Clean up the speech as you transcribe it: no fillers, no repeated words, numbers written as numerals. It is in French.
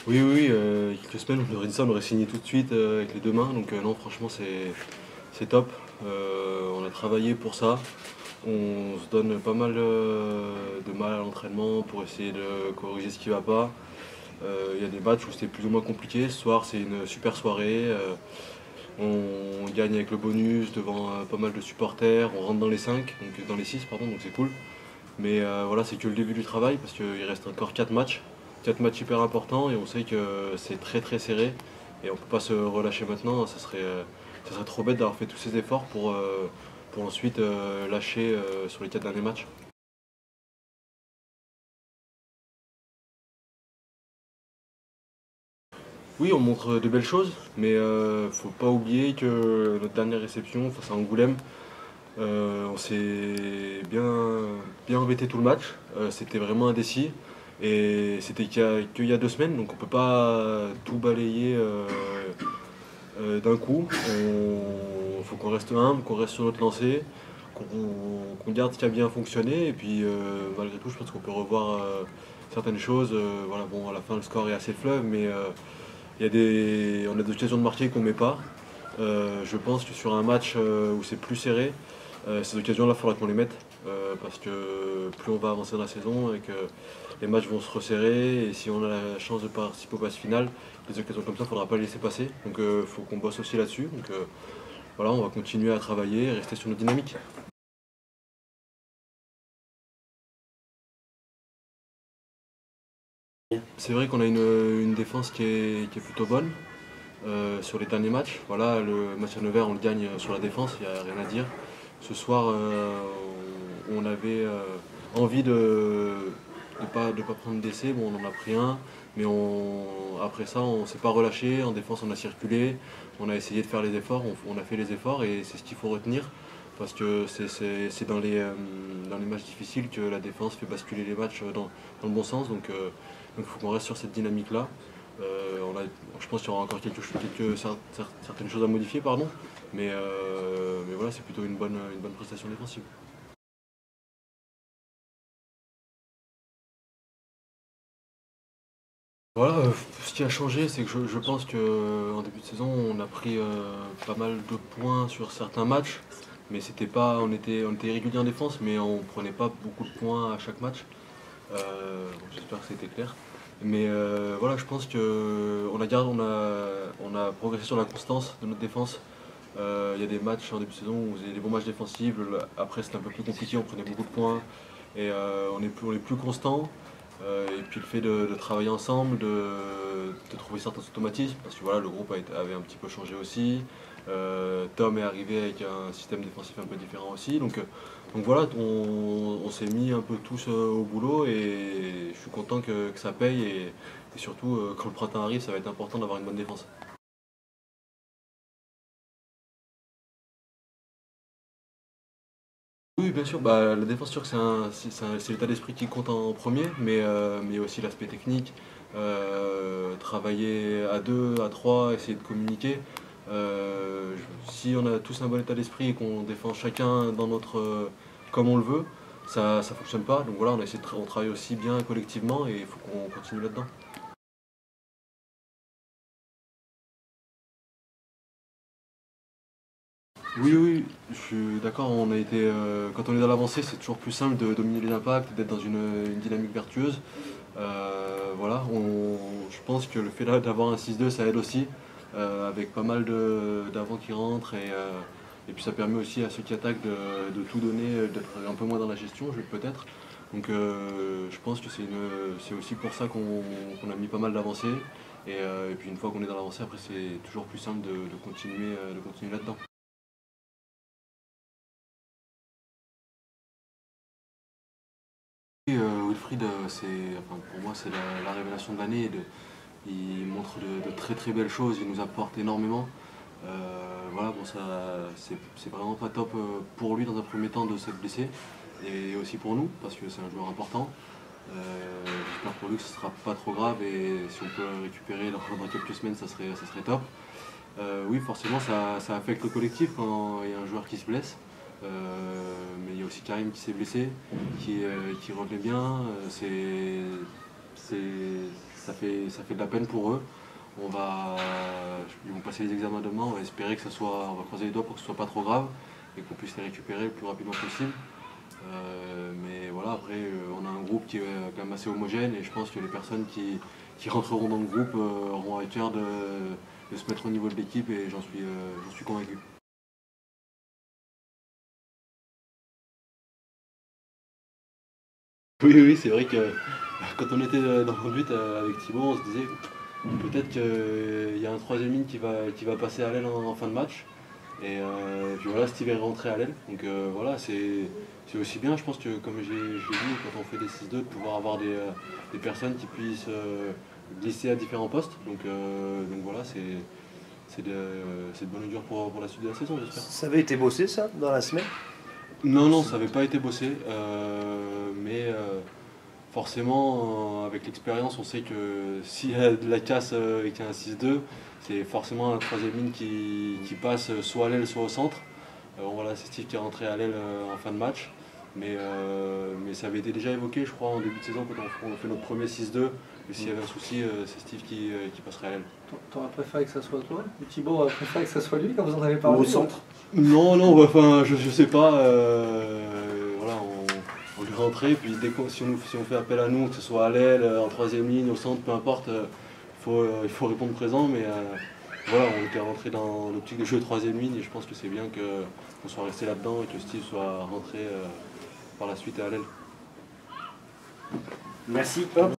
Oui, il y a quelques semaines, on nous aurait dit ça, on aurait signé tout de suite avec les deux mains. Donc non, franchement, c'est top. On a travaillé pour ça. On se donne pas mal de mal à l'entraînement pour essayer de corriger ce qui va pas. Il y a des matchs où c'était plus ou moins compliqué. Ce soir, c'est une super soirée. On gagne avec le bonus devant pas mal de supporters. On rentre dans les 5, donc dans les 6, pardon, donc c'est cool. Mais voilà, c'est que le début du travail parce qu'il reste encore 4 matchs. 4 matchs hyper importants et on sait que c'est très très serré et on ne peut pas se relâcher maintenant. Ça serait trop bête d'avoir fait tous ces efforts pour ensuite lâcher sur les 4 derniers matchs. Oui, on montre de belles choses, mais faut pas oublier que notre dernière réception face à Angoulême, on s'est bien embêté tout le match. C'était vraiment indécis. Et c'était qu'il y a 2 semaines, donc on peut pas tout balayer d'un coup. Il faut qu'on reste humble, qu'on reste sur notre lancée, qu'on garde ce qui a bien fonctionné. Et puis malgré tout, je pense qu'on peut revoir certaines choses. Voilà, bon, à la fin, le score est assez fleuve, mais on a des occasions de marquer qu'on ne met pas. Je pense que sur un match où c'est plus serré, ces occasions-là, il faudra qu'on les mette. Parce que plus on va avancer dans la saison et que les matchs vont se resserrer. Et si on a la chance de participer aux phases finales, des occasions comme ça, il ne faudra pas les laisser passer. Donc il faut qu'on bosse aussi là-dessus. Donc voilà, on va continuer à travailler, rester sur notre dynamique. C'est vrai qu'on a une défense qui est plutôt bonne sur les derniers matchs. Voilà, le match à Nevers, on le gagne sur la défense, il n'y a rien à dire. Ce soir, on avait envie de pas prendre d'essai. Bon, on en a pris un, mais après ça, on ne s'est pas relâché. En défense, on a circulé, on a essayé de faire les efforts, on a fait les efforts et c'est ce qu'il faut retenir. Parce que c'est dans les matchs difficiles que la défense fait basculer les matchs dans le bon sens. Donc il faut qu'on reste sur cette dynamique-là. Je pense qu'il y aura encore certaines choses à modifier, pardon. Mais voilà, c'est plutôt une bonne prestation défensive. Voilà, ce qui a changé, c'est que je pense qu'en début de saison, on a pris pas mal de points sur certains matchs, mais c'était pas, on était régulier en défense, mais on prenait pas beaucoup de points à chaque match. Bon, j'espère que c'était clair. Mais voilà, je pense que on a progressé sur la constance de notre défense. Il y a des matchs en début de saison où on faisait des bons matchs défensifs. Après, c'était un peu plus compliqué, on prenait beaucoup de points. Et on est plus constant. Et puis le fait de travailler ensemble, de trouver certains automatismes, parce que voilà, le groupe avait un petit peu changé aussi. Tom est arrivé avec un système défensif un peu différent aussi. Donc voilà, on s'est mis un peu tous au boulot et je suis content que ça paye. Et surtout, quand le printemps arrive, ça va être important d'avoir une bonne défense. Oui, bien sûr. Bah, la défense turque, c'est l'état d'esprit qui compte en premier, mais il y a aussi l'aspect technique. Travailler à deux, à trois, essayer de communiquer. Si on a tous un bon état d'esprit et qu'on défend chacun comme on le veut, ça fonctionne pas. Donc voilà, on travaille aussi bien collectivement et il faut qu'on continue là-dedans. Oui, je suis d'accord. Quand on est dans l'avancée, c'est toujours plus simple de dominer les impacts, d'être dans une dynamique vertueuse. Voilà, je pense que le fait d'avoir un 6-2, ça aide aussi, avec pas mal d'avants qui rentrent et puis ça permet aussi à ceux qui attaquent de tout donner, d'être un peu moins dans la gestion, peut-être. Donc je pense que c'est aussi pour ça qu'on a mis pas mal d'avancées et puis une fois qu'on est dans l'avancée, après c'est toujours plus simple de continuer là-dedans. Oui, Wilfried, pour moi, c'est la révélation de l'année. Il montre de très très belles choses, il nous apporte énormément. Voilà, bon, c'est vraiment pas top pour lui dans un premier temps de s'être blessé, et aussi pour nous, parce que c'est un joueur important. J'espère pour lui que ce sera pas trop grave, et si on peut le récupérer dans quelques semaines, ça serait top. Oui, forcément, ça affecte le collectif quand il y a un joueur qui se blesse. Mais il y a aussi Karim qui s'est blessé, qui revenait bien. C'est ça fait de la peine pour eux. Ils vont passer les examens demain, on va espérer que on va croiser les doigts pour que ce soit pas trop grave et qu'on puisse les récupérer le plus rapidement possible. Mais voilà, après, on a un groupe qui est quand même assez homogène et je pense que les personnes qui rentreront dans le groupe auront à cœur de se mettre au niveau de l'équipe et j'en suis convaincu. Oui, oui, c'est vrai que quand on était dans le but avec Thibaut, on se disait peut-être qu'il y a un troisième ligne qui va passer à l'aile en fin de match. Et puis voilà, Steve est rentré à l'aile. Donc voilà, c'est aussi bien, je pense que comme j'ai dit, quand on fait des 6-2, de pouvoir avoir des personnes qui puissent glisser à différents postes. Donc voilà, c'est de bonne augure pour la suite de la saison, j'espère. Ça avait été bossé ça dans la semaine? Non, non, ça n'avait pas été bossé. Mais forcément, avec l'expérience, on sait que s'il y a de la casse et qu'il y a un 6-2, c'est forcément un troisième ligne qui passe soit à l'aile, soit au centre. Voilà, c'est Steve qui est rentré à l'aile en fin de match. Mais ça avait été déjà évoqué, je crois, en début de saison, quand on fait notre premier 6-2. Et s'il y avait un souci, c'est Steve qui passerait à l'aile. T'aurais préféré que ça soit toi? Ou Thibaut aurait préféré que ça soit lui quand vous en avez parlé? Ou au centre? Non, non, enfin, je sais pas. Voilà, on lui rentrait, puis si on fait appel à nous, que ce soit à l'aile, en troisième ligne, au centre, peu importe, il faut répondre présent. Mais voilà, on était rentré dans l'optique de jeu troisième ligne et je pense que c'est bien qu'on soit resté là-dedans et que Steve soit rentré par la suite à l'aile. Merci. Hop.